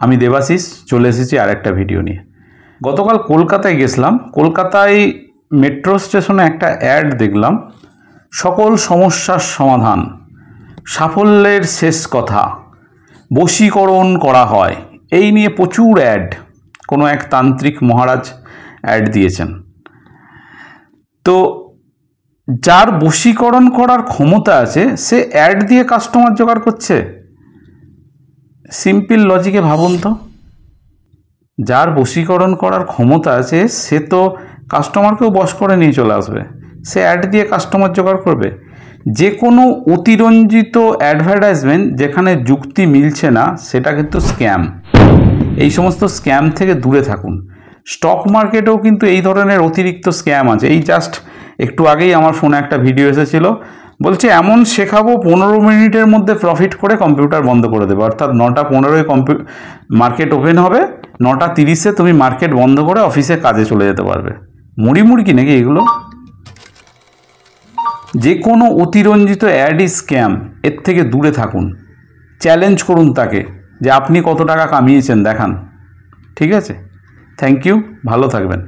আমি দেবাশিস চলে এসেছি আরেকটা ভিডিও নিয়ে। গতকাল কলকাতায় গেছিলাম। কলকাতায় মেট্রো স্টেশনে একটা অ্যাড দেখলাম, সকল সমস্যার সমাধান, সাফল্যের শেষ কথা, বশীকরণ করা হয়, এই নিয়ে প্রচুর অ্যাড। কোনো এক তান্ত্রিক মহারাজ অ্যাড দিয়েছেন। তো যার বশীকরণ করার ক্ষমতা আছে সে অ্যাড দিয়ে কাস্টমার জোগাড় করছে। সিম্পল লজিকে ভাবুন তো, যার বশীকরণ করার ক্ষমতা আছে সে তো কাস্টমারকেও বশ করে নিয়ে চলে আসবে, সে অ্যাড দিয়ে কাস্টমার জোগাড় করবে। যে কোনো অতিরঞ্জিত অ্যাডভার্টাইজমেন্ট যেখানে যুক্তি মিলছে না সেটা কিন্তু স্ক্যাম। এই সমস্ত স্ক্যাম থেকে দূরে থাকুন। স্টক মার্কেটেও কিন্তু এই ধরনের অতিরিক্ত স্ক্যাম আছে। এই জাস্ট একটু আগেই আমার ফোনে একটা ভিডিও এসেছিলো, বলছে এমন শেখাবো 15 মিনিটের মধ্যে প্রফিট করে কম্পিউটার বন্ধ করে দেবে। অর্থাৎ 9:15 মার্কেট ওপেন হবে, 9:30 তুমি মার্কেট বন্ধ করে অফিসে কাজে চলে যেতে পারবে। মুড়ি কি নাকি এগুলো? যে কোনো অতিরঞ্জিত অ্যাডই স্ক্যাম। এর থেকে দূরে থাকুন। চ্যালেঞ্জ করুন তাকে যে আপনি কত টাকা কামিয়েছেন দেখান। ঠিক আছে, থ্যাংক ইউ, ভালো থাকবেন।